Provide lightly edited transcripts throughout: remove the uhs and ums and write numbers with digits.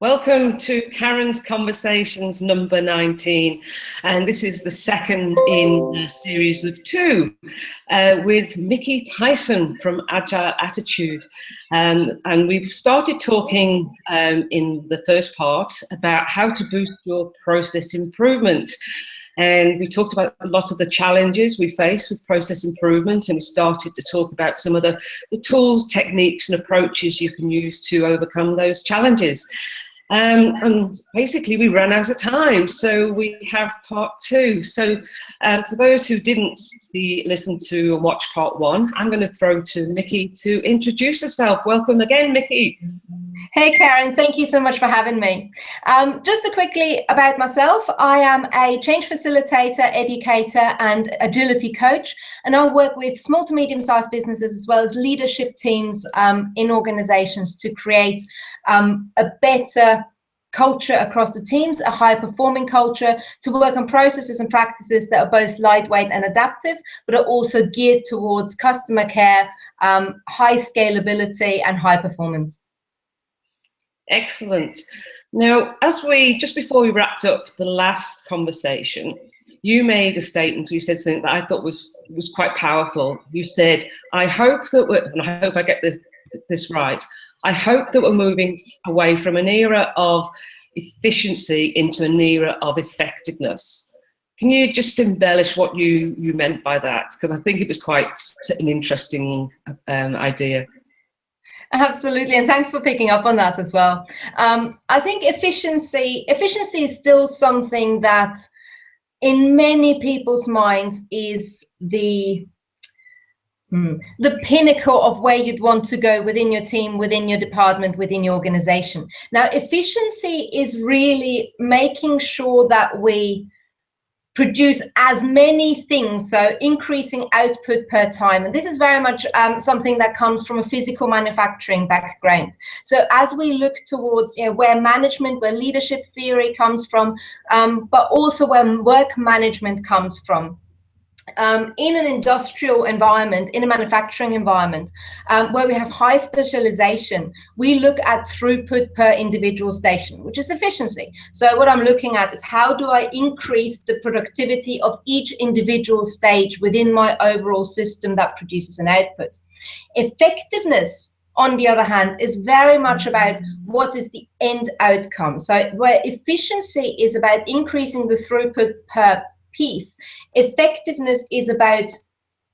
Welcome to Karen's Conversations number 19, and this is the second in a series of two with Michi Tyson from Agile Attitude. And we've started talking in the first part about how to boost your process improvement. And we talked about a lot of the challenges we face with process improvement, and we started to talk about some of the tools, techniques, and approaches you can use to overcome those challenges. And basically we ran out of time, so we have part two. So for those who didn't listen to or watch part one, I'm going to throw to Michi to introduce herself. Welcome again, Michi. Hey Karen, thank you so much for having me. Just quickly about myself, I am a change facilitator, educator and agility coach, and I work with small to medium-sized businesses as well as leadership teams in organizations to create a better culture across the teams, a high performing culture, to work on processes and practices that are both lightweight and adaptive, but are also geared towards customer care, high scalability and high performance. Excellent. Now, just before we wrapped up the last conversation, you made a statement. You said something that I thought was quite powerful. You said, I hope I get this right, I hope that we're moving away from an era of efficiency into an era of effectiveness. Can you just embellish what you meant by that? Because I think it was quite an interesting idea. Absolutely, and thanks for picking up on that as well. I think efficiency is still something that in many people's minds is the pinnacle of where you'd want to go within your team, within your department, within your organization. Now, efficiency is really making sure that we produce as many things, so increasing output per time. And this is very much something that comes from a physical manufacturing background. So as we look towards where management, where leadership theory comes from, but also where work management comes from, in an industrial environment, in a manufacturing environment, where we have high specialization, we look at throughput per individual station, which is efficiency. So what I'm looking at is how do I increase the productivity of each individual stage within my overall system that produces an output. Effectiveness, on the other hand, is very much about what is the end outcome. So where efficiency is about increasing the throughput per piece, effectiveness is about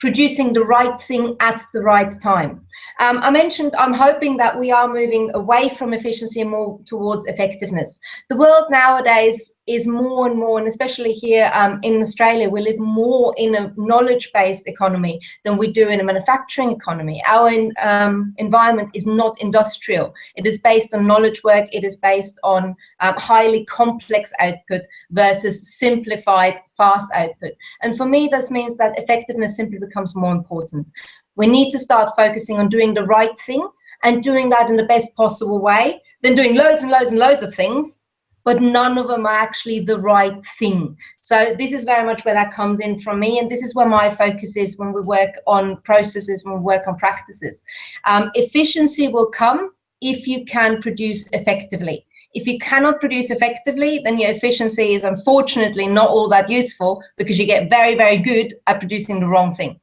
producing the right thing at the right time. I mentioned I'm hoping that we are moving away from efficiency and more towards effectiveness. The world nowadays is more and more, and especially here in Australia, we live more in a knowledge-based economy than we do in a manufacturing economy. Our environment is not industrial. It is based on knowledge work. It is based on highly complex output versus simplified, fast output. And for me, this means that effectiveness simply becomes more important. We need to start focusing on doing the right thing and doing that in the best possible way than doing loads and loads and loads of things, but none of them are actually the right thing. So this is very much where that comes in from me, and this is where my focus is when we work on processes, when we work on practices. Efficiency will come if you can produce effectively. If you cannot produce effectively, then your efficiency is unfortunately not all that useful, because you get very, very good at producing the wrong thing.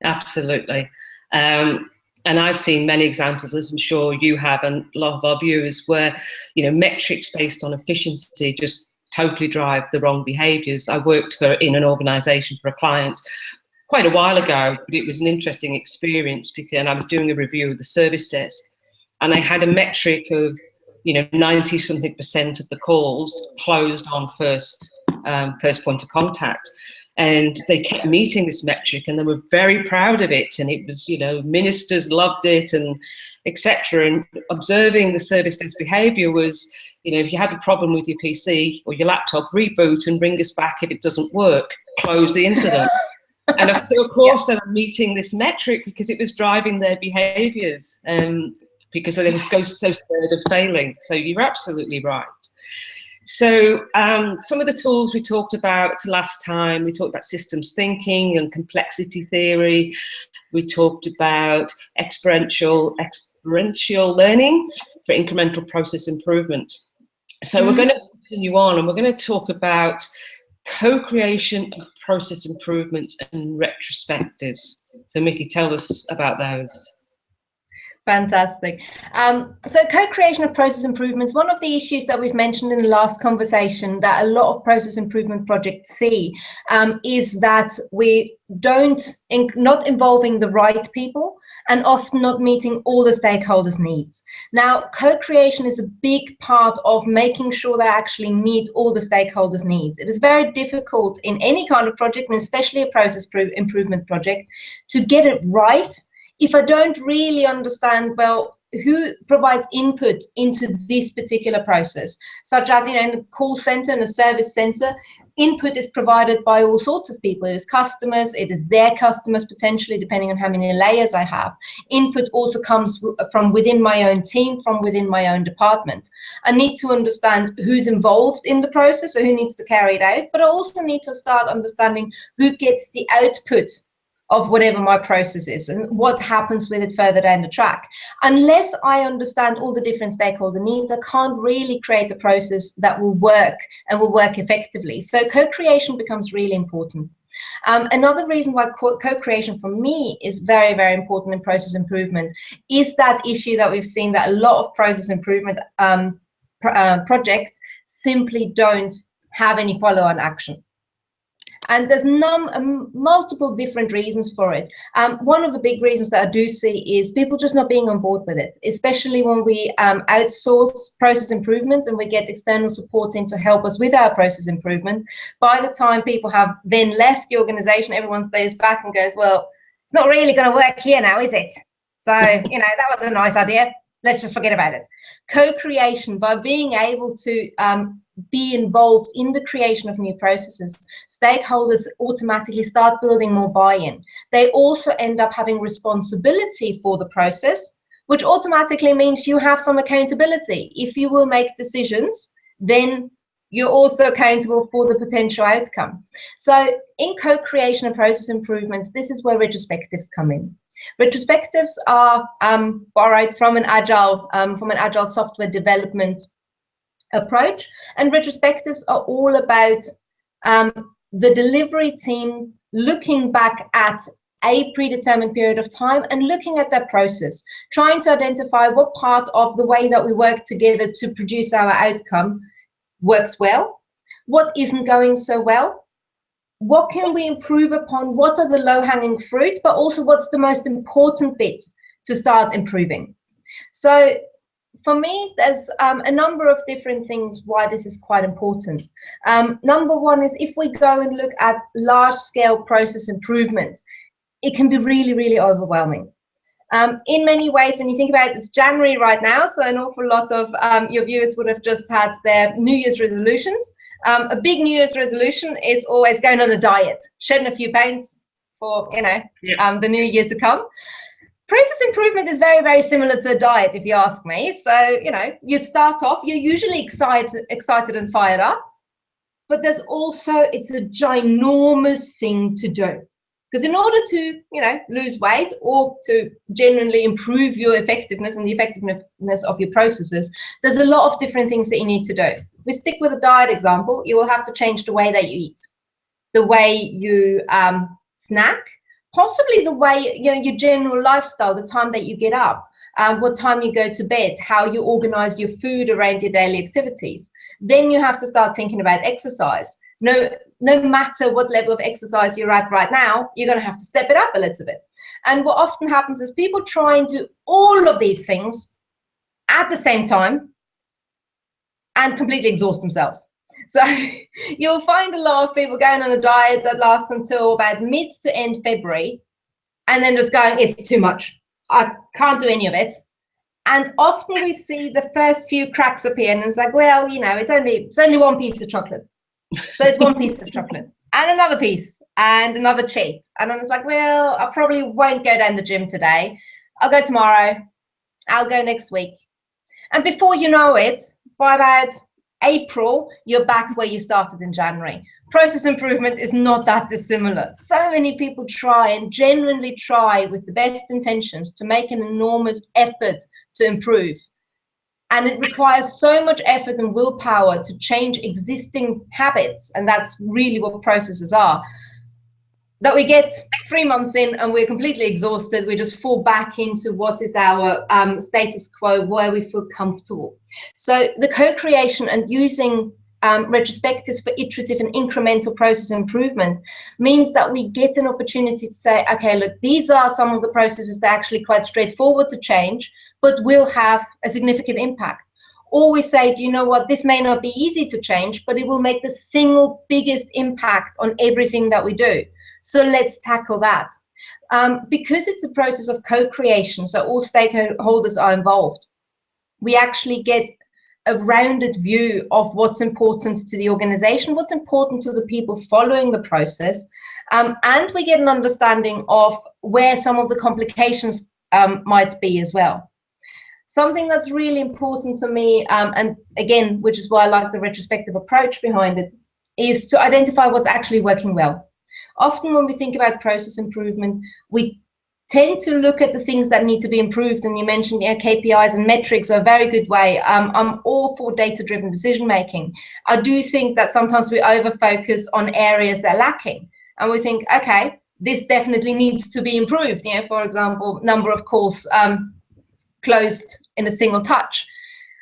Absolutely. And I've seen many examples, as I'm sure you have, and a lot of our viewers, where metrics based on efficiency just totally drive the wrong behaviours. I worked in an organisation for a client quite a while ago, but it was an interesting experience because I was doing a review of the service desk, and I had a metric of 90-something% of the calls closed on first point of contact. And they kept meeting this metric, and they were very proud of it. And it was, ministers loved it, and etc. And observing the service desk behaviour was, if you had a problem with your PC or your laptop, reboot and bring us back if it doesn't work, close the incident. And so of course they were meeting this metric because it was driving their behaviours, because they were so scared of failing. So you're absolutely right. So some of the tools we talked about last time, we talked about systems thinking and complexity theory. We talked about experiential learning, for incremental process improvement. So we're going to continue on, and we're going to talk about co-creation of process improvements and retrospectives. So Michi, tell us about those. Fantastic. So co-creation of process improvements, one of the issues that we've mentioned in the last conversation that a lot of process improvement projects see is that we not involving the right people and often not meeting all the stakeholders' needs. Now, co-creation is a big part of making sure they actually meet all the stakeholders' needs. It is very difficult in any kind of project, and especially a process improvement project, to get it right if I don't really understand, well, who provides input into this particular process, such as, in a call center and a service center, input is provided by all sorts of people. It is customers, it is their customers, potentially, depending on how many layers I have. Input also comes from within my own team, from within my own department. I need to understand who's involved in the process, or who needs to carry it out, but I also need to start understanding who gets the output of whatever my process is and what happens with it further down the track. Unless I understand all the different stakeholder needs, I can't really create a process that will work and will work effectively. So co-creation becomes really important. Another reason why co-creation for me is very, very important in process improvement is that issue that we've seen that a lot of process improvement projects simply don't have any follow-on action. And there's multiple different reasons for it. One of the big reasons that I do see is people just not being on board with it, especially when we outsource process improvements and we get external support in to help us with our process improvement. By the time people have then left the organization, everyone stays back and goes, well, it's not really going to work here now, is it? So, that was a nice idea. Let's just forget about it. Co-creation, by being able to be involved in the creation of new processes, stakeholders automatically start building more buy-in. They also end up having responsibility for the process, which automatically means you have some accountability. If you will make decisions, then you're also accountable for the potential outcome. So in co-creation and process improvements, this is where retrospectives come in. Retrospectives are borrowed from an agile software development approach, and retrospectives are all about the delivery team looking back at a predetermined period of time and looking at that process, trying to identify what part of the way that we work together to produce our outcome works well, what isn't going so well, what can we improve upon, what are the low-hanging fruit, but also what's the most important bit to start improving. So for me, there's a number of different things why this is quite important. Number one is if we go and look at large-scale process improvement, it can be really, really overwhelming. In many ways, when you think about it, it's January right now, so an awful lot of your viewers would have just had their New Year's resolutions. A big New Year's resolution is always going on a diet, shedding a few pounds for the new year to come. Process improvement is very, very similar to a diet, if you ask me. So, you start off, you're usually excited and fired up, but there's also, it's a ginormous thing to do. Because in order to, lose weight or to genuinely improve your effectiveness and the effectiveness of your processes, there's a lot of different things that you need to do. If we stick with a diet example, you will have to change the way that you eat, the way you snack, possibly the way, your general lifestyle, the time that you get up, what time you go to bed, how you organize your food around your daily activities. Then you have to start thinking about exercise. No matter what level of exercise you're at right now, you're going to have to step it up a little bit. And what often happens is people try and do all of these things at the same time and completely exhaust themselves. So you'll find a lot of people going on a diet that lasts until about mid to end February and then just going, it's too much. I can't do any of it. And often we see the first few cracks appear and it's like, well, it's only one piece of chocolate. So it's one piece of chocolate and another piece and another cheat. And then it's like, well, I probably won't go down the gym today. I'll go tomorrow. I'll go next week. And before you know it, by about April, you're back where you started in January. Process improvement is not that dissimilar. So many people try and genuinely try with the best intentions to make an enormous effort to improve. And it requires so much effort and willpower to change existing habits, and that's really what processes are, that we get 3 months in and we're completely exhausted. We just fall back into what is our status quo, where we feel comfortable. So the co-creation and using retrospectives for iterative and incremental process improvement means that we get an opportunity to say, okay, look, these are some of the processes that are actually quite straightforward to change, but will have a significant impact. Or we say, do you know what, this may not be easy to change, but it will make the single biggest impact on everything that we do. So let's tackle that. Because it's a process of co-creation, so all stakeholders are involved, we actually get a rounded view of what's important to the organization, what's important to the people following the process, and we get an understanding of where some of the complications might be as well. Something that's really important to me, and again, which is why I like the retrospective approach behind it, is to identify what's actually working well. Often when we think about process improvement, we tend to look at the things that need to be improved. And you mentioned, KPIs and metrics are a very good way. I'm all for data-driven decision-making. I do think that sometimes we over-focus on areas that are lacking. And we think, okay, this definitely needs to be improved. For example, number of calls closed in a single touch.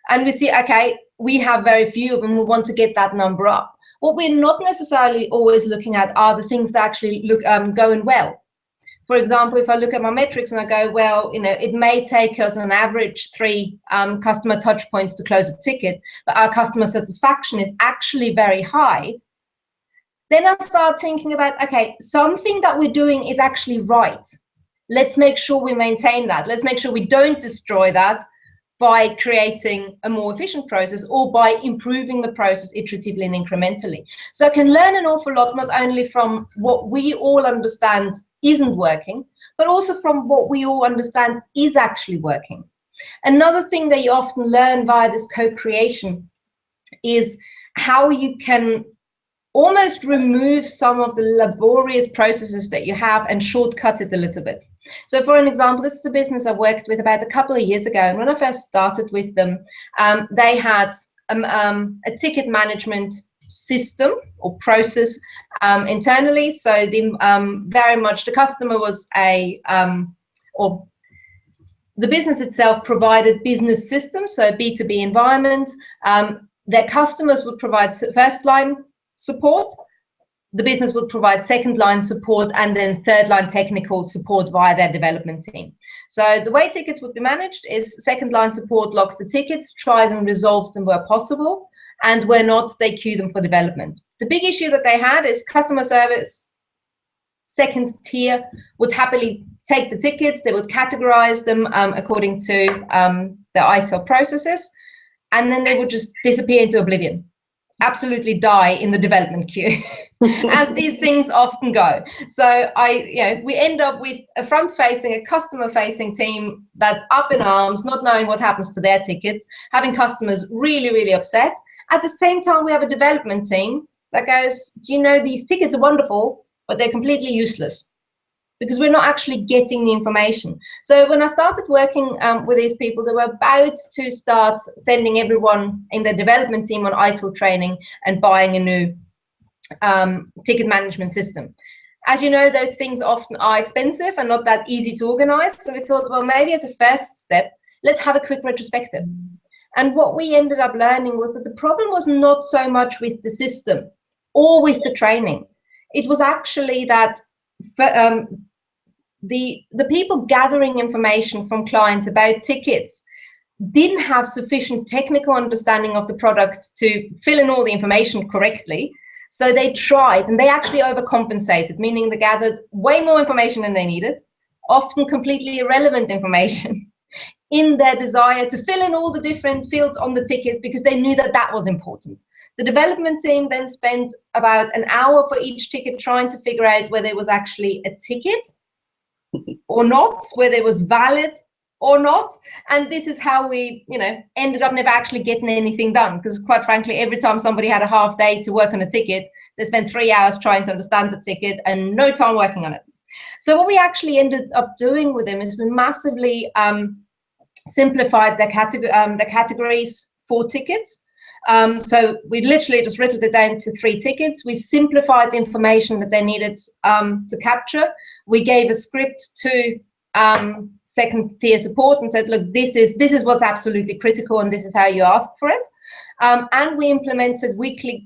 And we see, okay, we have very few of them. We want to get that number up. What we're not necessarily always looking at are the things that actually look going well. For example, if I look at my metrics and I go, well, it may take us on average 3 customer touch points to close a ticket, but our customer satisfaction is actually very high, then I start thinking about, okay, something that we're doing is actually right. Let's make sure we maintain that. Let's make sure we don't destroy that by creating a more efficient process or by improving the process iteratively and incrementally. So I can learn an awful lot, not only from what we all understand isn't working, but also from what we all understand is actually working. Another thing that you often learn via this co-creation is how you can almost remove some of the laborious processes that you have and shortcut it a little bit. So for an example, this is a business I worked with about a couple of years ago. And when I first started with them, they had a ticket management system or process internally. So very much the customer was or the business itself provided business systems, so B2B environment. Their customers would provide first line support, the business would provide second line support, and then third line technical support via their development team. So the way tickets would be managed is second line support logs the tickets, tries and resolves them where possible, and where not, they queue them for development. The big issue that they had is customer service, second tier, would happily take the tickets, they would categorize them according to the ITIL processes, and then they would just disappear into oblivion. Absolutely die in the development queue, as these things often go. So we end up with a front-facing, a customer-facing team that's up in arms, not knowing what happens to their tickets, having customers really, really upset. At the same time, we have a development team that goes, do you know, these tickets are wonderful, but they're completely useless because we're not actually getting the information. So when I started working with these people, they were about to start sending everyone in the development team on ITIL training and buying a new ticket management system. As you know, those things often are expensive and not that easy to organize. So we thought, well, maybe as a first step, let's have a quick retrospective. And what we ended up learning was that the problem was not so much with the system or with the training. It was actually that the people gathering information from clients about tickets didn't have sufficient technical understanding of the product to fill in all the information correctly. So they tried, and they actually overcompensated, meaning they gathered way more information than they needed, often completely irrelevant information, in their desire to fill in all the different fields on the ticket because they knew that that was important. The development team then spent about an hour for each ticket trying to figure out whether it was actually a ticket or not, whether it was valid or not. And this is how we, ended up never actually getting anything done, because quite frankly, every time somebody had a half day to work on a ticket, they spent 3 hours trying to understand the ticket and no time working on it. So what we actually ended up doing with them is we massively simplified the categories for tickets. So we literally just whittled it down to 3 tickets. We simplified the information that they needed to capture. We gave a script to second tier support and said, look, this is what's absolutely critical, and this is how you ask for it. And we implemented weekly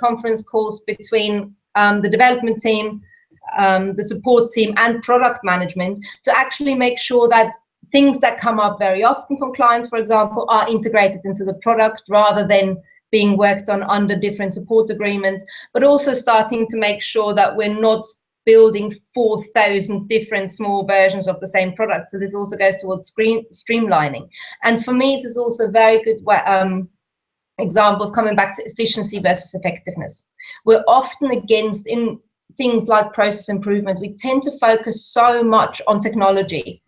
conference calls between the development team, the support team, and product management to actually make sure that things that come up very often from clients, for example, are integrated into the product rather than being worked on under different support agreements, but also starting to make sure that we're not building 4,000 different small versions of the same product. So this also goes towards streamlining. And for me, this is also a very good example of coming back to efficiency versus effectiveness. We're often against, in things like process improvement, we tend to focus so much on technology.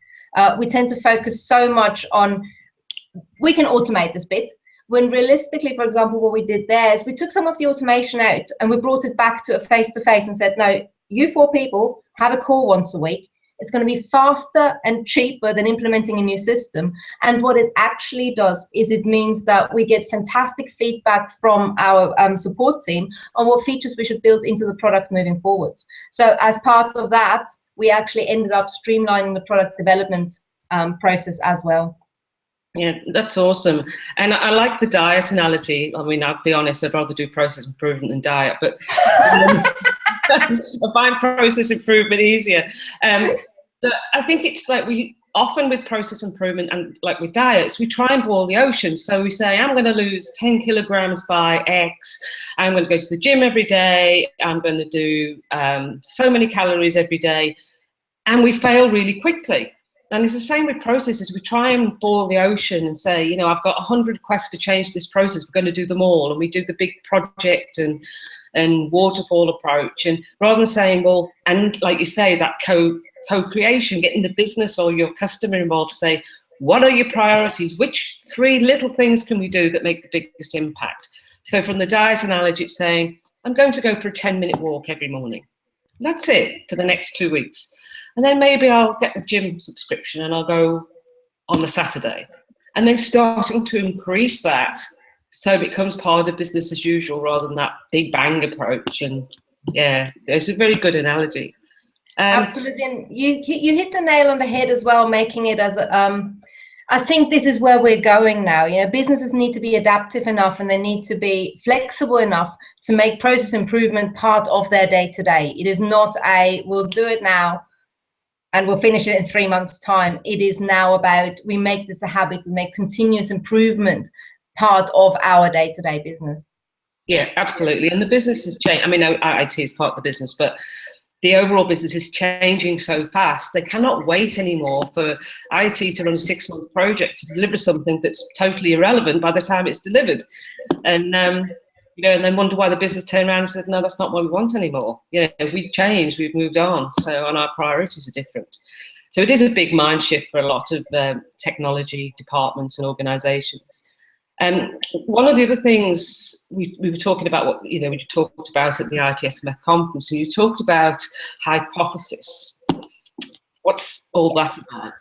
We tend to focus so much on, we can automate this bit, when realistically, for example, what we did there is we took some of the automation out and we brought it back to a face-to-face and said, no, you 4 people have a call once a week. It's going to be faster and cheaper than implementing a new system. And what it actually does is it means that we get fantastic feedback from our support team on what features we should build into the product moving forwards. So as part of that, we actually ended up streamlining the product development process as well. Yeah, that's awesome. And I like the diet analogy. I mean, I'll be honest, I'd rather do process improvement than diet, but I find process improvement easier. But I think it's like we often with process improvement and like with diets, we try and boil the ocean. So we say, I'm going to lose 10 kilograms by X. I'm going to go to the gym every day. I'm going to do so many calories every day. And we fail really quickly. And it's the same with processes. We try and boil the ocean and say, you know, I've got 100 requests to change this process. We're going to do them all. And we do the big project and waterfall approach. And rather than saying, well, and like you say, that co-creation, getting the business or your customer involved to say, what are your priorities? Which 3 little things can we do that make the biggest impact? So from the diet analogy, it's saying, I'm going to go for a 10-minute walk every morning. That's it for the next 2 weeks. And then maybe I'll get a gym subscription and I'll go on the Saturday. And then starting to increase that so it becomes part of business as usual rather than that big bang approach. And yeah, it's a very good analogy. Absolutely. And you hit the nail on the head as well, making it as I think this is where we're going now. You know, businesses need to be adaptive enough and they need to be flexible enough to make process improvement part of their day-to-day. It is not we'll do it now and we'll finish it in 3 months' time. It is now about, we make this a habit, we make continuous improvement part of our day-to-day business. Yeah, absolutely. And the business has changed. I mean, IT is part of the business, but the overall business is changing so fast. They cannot wait anymore for IT to run a 6-month project to deliver something that's totally irrelevant by the time it's delivered. And, you know, and then wonder why the business turned around and said, no, that's not what we want anymore. You know, we've changed, we've moved on. So, and our priorities are different. So it is a big mind shift for a lot of technology departments and organizations. One of the other things we were talking about, what, you know, we talked about at the ITSMF conference, and you talked about hypothesis. What's all that about?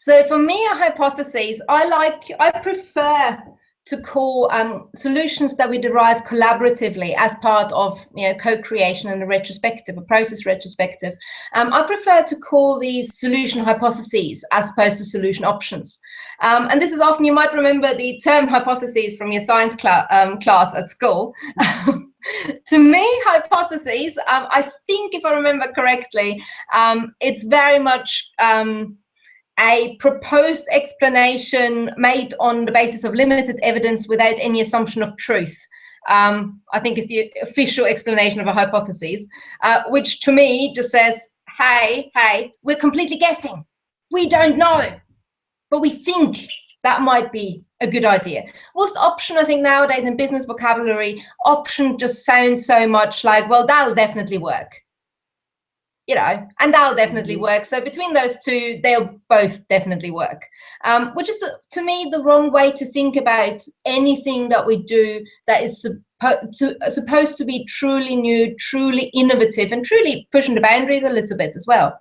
So for me, a hypothesis, I prefer to call solutions that we derive collaboratively as part of, you know, co-creation and a retrospective, a process retrospective. I prefer to call these solution hypotheses as opposed to solution options. And this is often, you might remember the term hypotheses from your science class at school. To me, hypotheses, I think if I remember correctly, it's very much a proposed explanation made on the basis of limited evidence without any assumption of truth. I think is the official explanation of a hypothesis, which to me just says, hey, we're completely guessing. We don't know, but we think that might be a good idea. Whilst option, I think nowadays in business vocabulary, option just sounds so much like, well, that'll definitely work. You know, and that'll definitely work. So between those two, they'll both definitely work, which is, to me, the wrong way to think about anything that we do that is supposed to be truly new, truly innovative, and truly pushing the boundaries a little bit as well.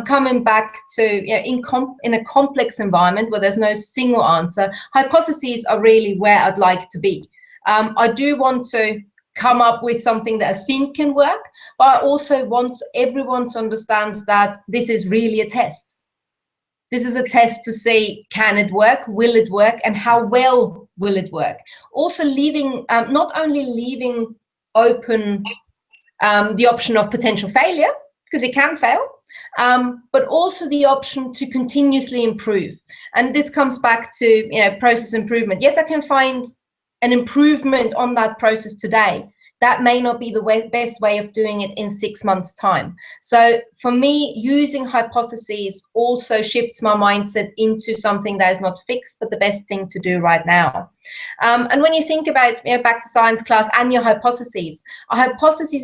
Coming back to, in a complex environment where there's no single answer, hypotheses are really where I'd like to be. I do want to come up with something that I think can work, but I also want everyone to understand that this is really a test. This is a test to see, can it work, will it work, and how well will it work? Also leaving, not only leaving open the option of potential failure, because it can fail, but also the option to continuously improve. And this comes back to, process improvement. Yes, I can find an improvement on that process today. That may not be the best way of doing it in 6 months' time. So for me, using hypotheses also shifts my mindset into something that is not fixed, but the best thing to do right now. And when you think about, back to science class and your hypotheses, a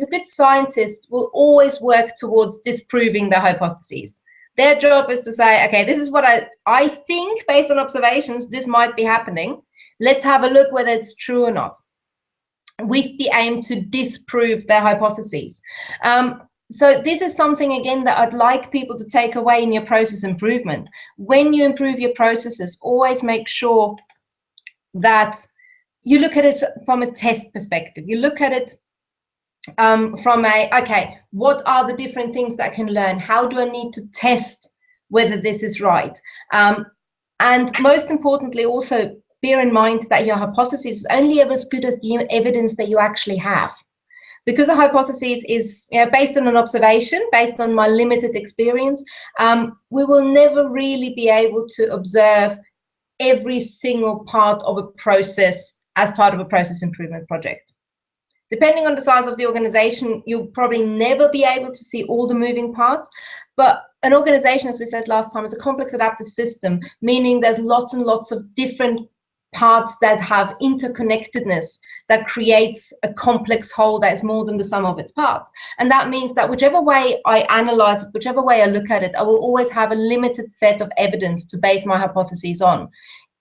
good scientist will always work towards disproving their hypotheses. Their job is to say, okay, this is what I think based on observations, this might be happening. Let's have a look whether it's true or not, with the aim to disprove their hypotheses. So this is something, again, that I'd like people to take away in your process improvement. When you improve your processes, always make sure that you look at it from a test perspective. You look at it from okay, what are the different things that I can learn? How do I need to test whether this is right? And most importantly, also, bear in mind that your hypothesis is only ever as good as the evidence that you actually have. Because a hypothesis is based on an observation, based on my limited experience, we will never really be able to observe every single part of a process as part of a process improvement project. Depending on the size of the organization, you'll probably never be able to see all the moving parts, but an organization, as we said last time, is a complex adaptive system, meaning there's lots and lots of different parts that have interconnectedness that creates a complex whole that is more than the sum of its parts. And that means that whichever way I analyze it, whichever way I look at it, I will always have a limited set of evidence to base my hypotheses on.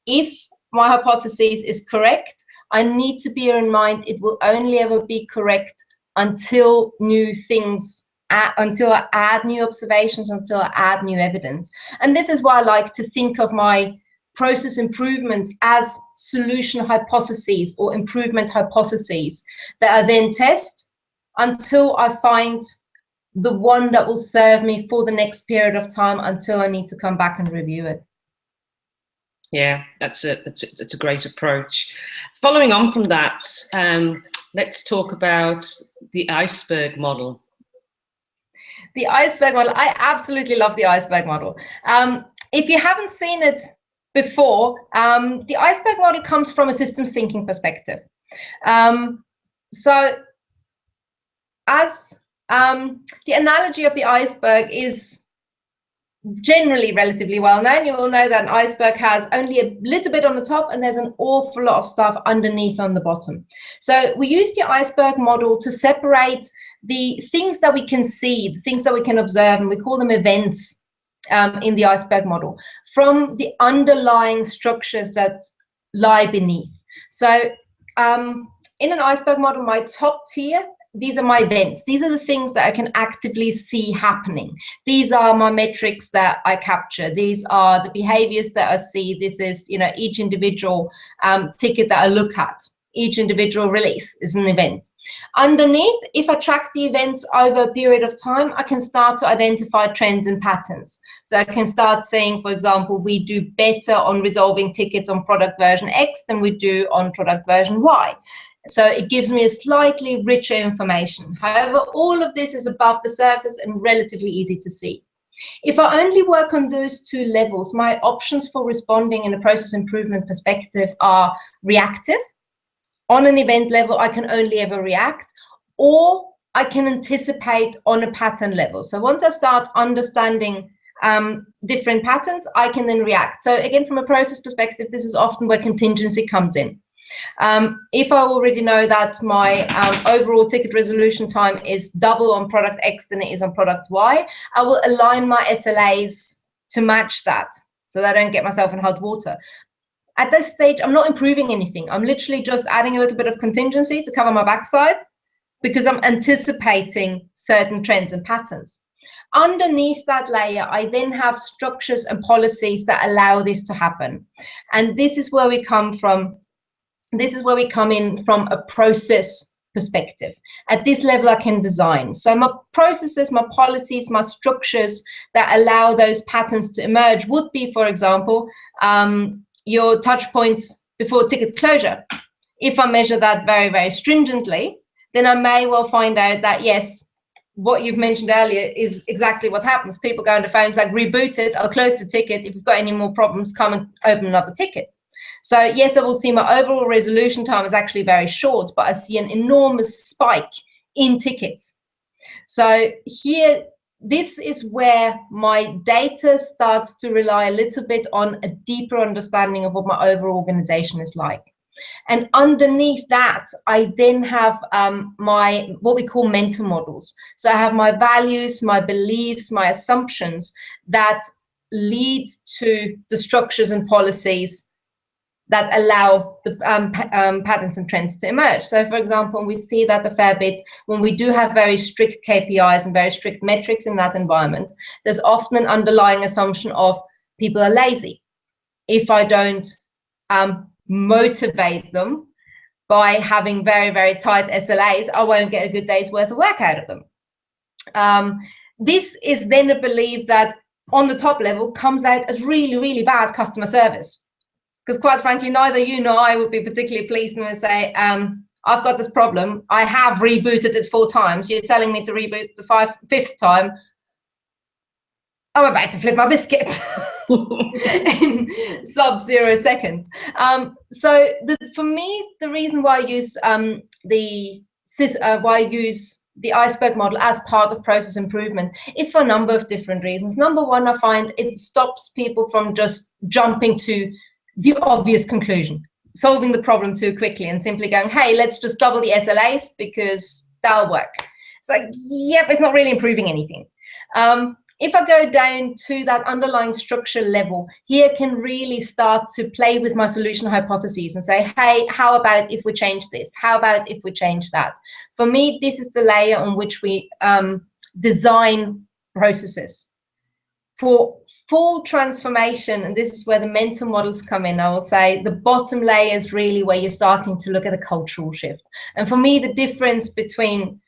If my hypothesis is correct, I need to bear in mind it will only ever be correct until new things, until I add new observations, until I add new evidence. And this is why I like to think of my process improvements as solution hypotheses or improvement hypotheses that I then test until I find the one that will serve me for the next period of time, until I need to come back and review it. Yeah, that's a great approach. Following on from that, let's talk about the Iceberg Model. The Iceberg Model, I absolutely love the Iceberg Model. If you haven't seen it before, the Iceberg Model comes from a systems thinking perspective. So as the analogy of the iceberg is generally relatively well known, you will know that an iceberg has only a little bit on the top and there's an awful lot of stuff underneath on the bottom. So we use the Iceberg Model to separate the things that we can see, the things that we can observe, and we call them events in the Iceberg Model, from the underlying structures that lie beneath. So in an Iceberg Model, my top tier, these are my events. These are the things that I can actively see happening. These are my metrics that I capture. These are the behaviors that I see. This is, each individual ticket that I look at. Each individual release is an event. Underneath, if I track the events over a period of time, I can start to identify trends and patterns. So I can start saying, for example, we do better on resolving tickets on product version X than we do on product version Y. So it gives me a slightly richer information. However, all of this is above the surface and relatively easy to see. If I only work on those two levels, my options for responding in a process improvement perspective are reactive. On an event level, I can only ever react, or I can anticipate on a pattern level. So once I start understanding different patterns, I can then react. So again, from a process perspective, this is often where contingency comes in. If I already know that my overall ticket resolution time is double on product X than it is on product Y, I will align my SLAs to match that so that I don't get myself in hot water. At this stage, I'm not improving anything. I'm literally just adding a little bit of contingency to cover my backside because I'm anticipating certain trends and patterns. Underneath that layer, I then have structures and policies that allow this to happen. And this is where we come from. This is where we come in from a process perspective. At this level, I can design. So my processes, my policies, my structures that allow those patterns to emerge would be, for example, your touch points before ticket closure. If I measure that very, very stringently, then I may well find out that, yes, what you've mentioned earlier is exactly what happens. People go on the phones like, reboot it, I'll close the ticket. If you've got any more problems, come and open another ticket. So yes, I will see my overall resolution time is actually very short, but I see an enormous spike in tickets. So here, this is where my data starts to rely a little bit on a deeper understanding of what my overall organization is like. And underneath that, I then have my what we call mental models. So I have my values, my beliefs, my assumptions that lead to the structures and policies that allow the patterns and trends to emerge. So for example, we see that a fair bit when we do have very strict KPIs and very strict metrics in that environment, there's often an underlying assumption of people are lazy. If I don't motivate them by having very, very tight SLAs, I won't get a good day's worth of work out of them. This is then a belief that on the top level comes out as really, really bad customer service. Because quite frankly, neither you nor I would be particularly pleased when we say, I've got this problem. I have rebooted it 4 times. You're telling me to reboot the 5th time. I'm about to flip my biscuit in sub-0 seconds. So for me, the reason why I use the Iceberg model as part of process improvement is for a number of different reasons. Number one, I find it stops people from just jumping to the obvious conclusion, solving the problem too quickly and simply going, hey, let's just double the SLAs because that'll work. It's like, yep, it's not really improving anything. If I go down to that underlying structure level, here can really start to play with my solution hypotheses and say, hey, how about if we change this? How about if we change that? For me, this is the layer on which we design processes. For full transformation, and this is where the mental models come in, I will say the bottom layer is really where you're starting to look at a cultural shift. And for me, the difference between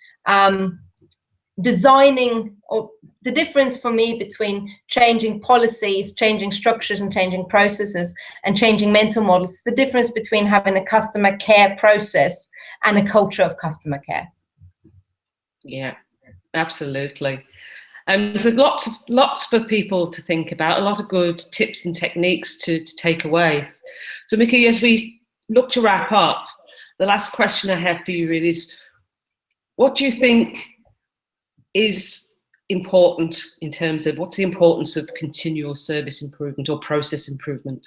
changing policies, changing structures and changing processes and changing mental models is the difference between having a customer care process and a culture of customer care. Yeah, absolutely. And there's lots for people to think about, a lot of good tips and techniques to take away. So Michi, as we look to wrap up, the last question I have for you really is, what do you think is important in terms of what's the importance of continual service improvement or process improvement?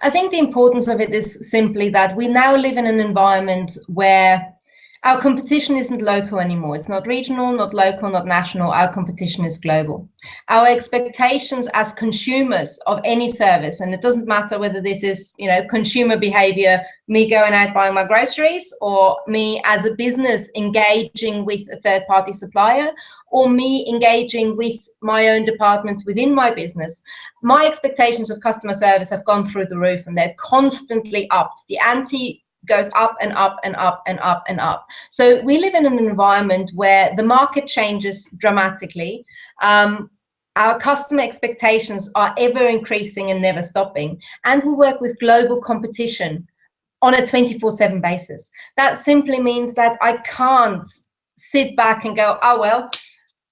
I think the importance of it is simply that we now live in an environment where our competition isn't local anymore. It's not regional, not local, not national. Our competition is global. Our expectations as consumers of any service, and it doesn't matter whether this is, consumer behavior, me going out buying my groceries, or me as a business engaging with a third-party supplier, or me engaging with my own departments within my business. My expectations of customer service have gone through the roof, and they're constantly upped. The ante goes up and up and up and up and up. So we live in an environment where the market changes dramatically. Our customer expectations are ever increasing and never stopping. And we work with global competition on a 24/7 basis. That simply means that I can't sit back and go, oh, well,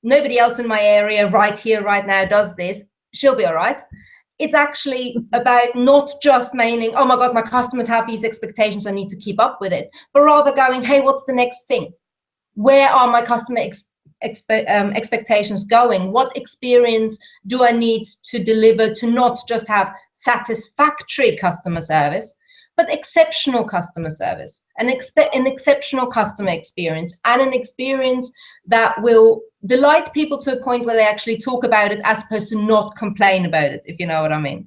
nobody else in my area right here, right now does this. She'll be all right. It's actually about not just meaning, oh my God, my customers have these expectations, I need to keep up with it, but rather going, hey, what's the next thing? Where are my customer expectations going? What experience do I need to deliver to not just have satisfactory customer service, but exceptional customer service, an exceptional customer experience, and an experience that will delight people to a point where they actually talk about it as opposed to not complain about it, if you know what I mean.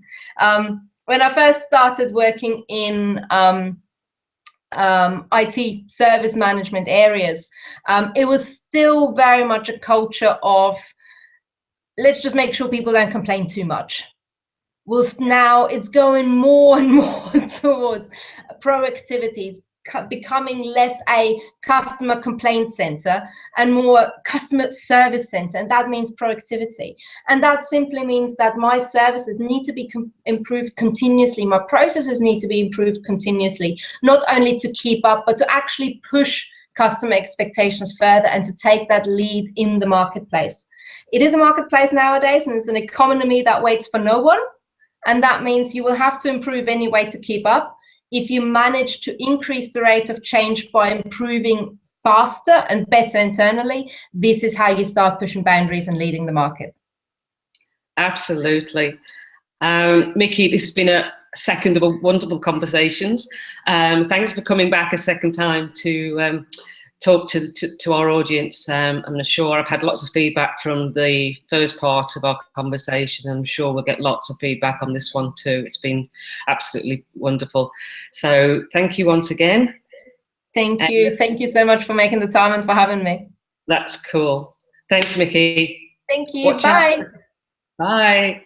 when I first started working in IT service management areas, it was still very much a culture of, let's just make sure people don't complain too much. Whilst now it's going more and more towards proactivity, becoming less a customer complaint center and more customer service center, and that means proactivity. And that simply means that my services need to be improved continuously, my processes need to be improved continuously, not only to keep up, but to actually push customer expectations further and to take that lead in the marketplace. It is a marketplace nowadays, and it's an economy that waits for no one, and that means you will have to improve anyway to keep up. If you manage to increase the rate of change by improving faster and better internally, this is how you start pushing boundaries and leading the market. Absolutely. Michi, this has been a second of a wonderful conversations. Thanks for coming back a second time to talk to our audience. I'm sure I've had lots of feedback from the first part of our conversation. I'm sure we'll get lots of feedback on this one too. It's been absolutely wonderful. So thank you once again. Thank you. Thank you so much for making the time and for having me. That's cool. Thanks, Michi. Thank you. Bye. Bye.